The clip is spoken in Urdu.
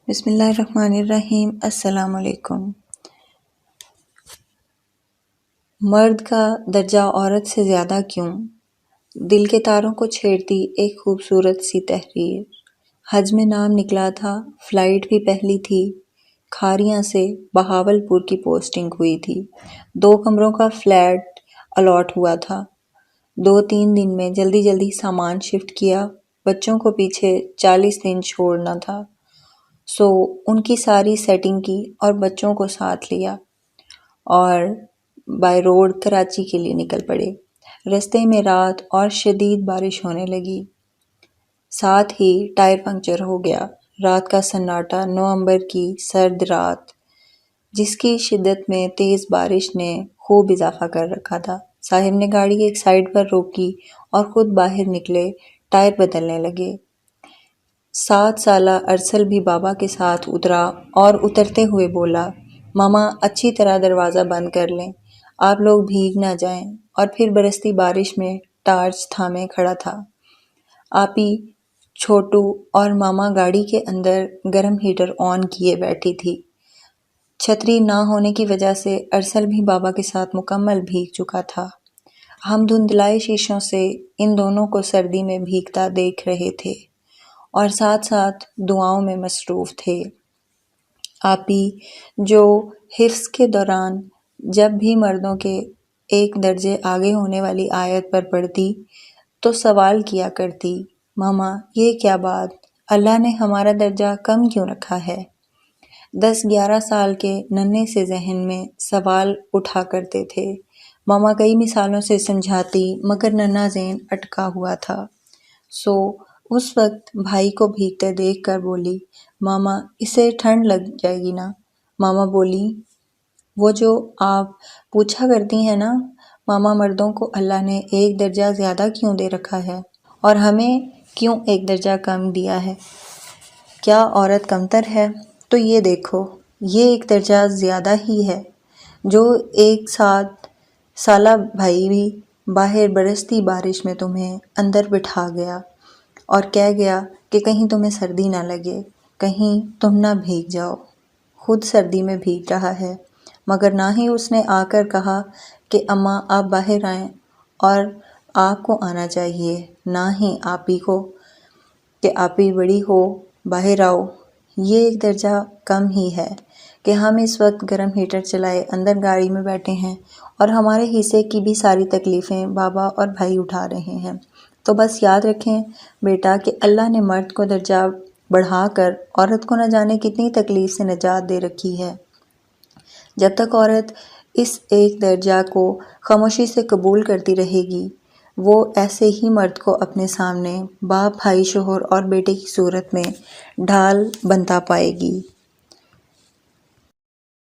بسم اللہ الرحمن الرحیم۔ السلام علیکم۔ مرد کا درجہ عورت سے زیادہ کیوں؟ دل کے تاروں کو چھیڑتی ایک خوبصورت سی تحریر۔ حج میں نام نکلا تھا، فلائٹ بھی پہلی تھی، کھاریاں سے بہاولپور کی پوسٹنگ ہوئی تھی، 2 کمروں کا فلیٹ الاٹ ہوا تھا۔ 2-3 دن میں جلدی سامان شفٹ کیا، بچوں کو پیچھے 40 دن چھوڑنا تھا، سو ان کی ساری سیٹنگ کی اور بچوں کو ساتھ لیا اور بائی روڈ کراچی کے لیے نکل پڑے۔ رستے میں رات اور شدید بارش ہونے لگی، ساتھ ہی ٹائر پنکچر ہو گیا۔ رات کا سناٹا، نومبر کی سرد رات جس کی شدت میں تیز بارش نے خوب اضافہ کر رکھا تھا۔ صاحب نے گاڑی ایک سائڈ پر روکی اور خود باہر نکلے، ٹائر بدلنے لگے۔ 7 سالہ ارسل بھی بابا کے ساتھ اترا اور اترتے ہوئے بولا، ماما اچھی طرح دروازہ بند کر لیں، آپ لوگ بھیگ نہ جائیں، اور پھر برستی بارش میں ٹارچ تھامے کھڑا تھا۔ آپی، چھوٹو اور ماما گاڑی کے اندر گرم ہیٹر آن کیے بیٹھی تھی۔ چھتری نہ ہونے کی وجہ سے ارسل بھی بابا کے ساتھ مکمل بھیگ چکا تھا۔ ہم دھندلائے شیشوں سے ان دونوں کو سردی میں بھیگتا دیکھ رہے تھے اور ساتھ دعاؤں میں مصروف تھے۔ آپی، جو حفظ کے دوران جب بھی مردوں کے 1 درجے آگے ہونے والی آیت پر پڑھتی تو سوال کیا کرتی، ماما یہ کیا بات، اللہ نے ہمارا درجہ کم کیوں رکھا ہے؟ 10-11 سال کے ننھے سے ذہن میں سوال اٹھا کرتے تھے۔ ماما کئی مثالوں سے سمجھاتی مگر ننھا ذہن اٹکا ہوا تھا، سو اس وقت بھائی کو بھیگتے دیکھ کر بولی، ماما اسے ٹھنڈ لگ جائے گی نا؟ ماما بولی، وہ جو آپ پوچھا کرتی ہیں نا، ماما مردوں کو اللہ نے 1 درجہ زیادہ کیوں دے رکھا ہے اور ہمیں کیوں 1 درجہ کم دیا ہے؟ کیا عورت کمتر ہے؟ تو یہ دیکھو، یہ 1 درجہ زیادہ ہی ہے جو 1 سالہ بھائی بھی باہر برستی بارش میں تمہیں اندر بٹھا گیا اور کہہ گیا کہ کہیں تمہیں سردی نہ لگے، کہیں تم نہ بھیگ جاؤ۔ خود سردی میں بھیگ رہا ہے، مگر نہ ہی اس نے آ کر کہا کہ اماں آپ باہر آئیں اور آپ کو آنا چاہیے، نہ ہی آپی کو کہ آپی بڑی ہو باہر آؤ۔ یہ 1 درجہ کم ہی ہے کہ ہم اس وقت گرم ہیٹر چلائے اندر گاڑی میں بیٹھے ہیں اور ہمارے حصے کی بھی ساری تکلیفیں بابا اور بھائی اٹھا رہے ہیں۔ تو بس یاد رکھیں بیٹا کہ اللہ نے مرد کو درجہ بڑھا کر عورت کو نہ جانے کتنی تکلیف سے نجات دے رکھی ہے۔ جب تک عورت اس 1 درجہ کو خاموشی سے قبول کرتی رہے گی، وہ ایسے ہی مرد کو اپنے سامنے باپ، بھائی، شوہر اور بیٹے کی صورت میں ڈھال بنتا پائے گی۔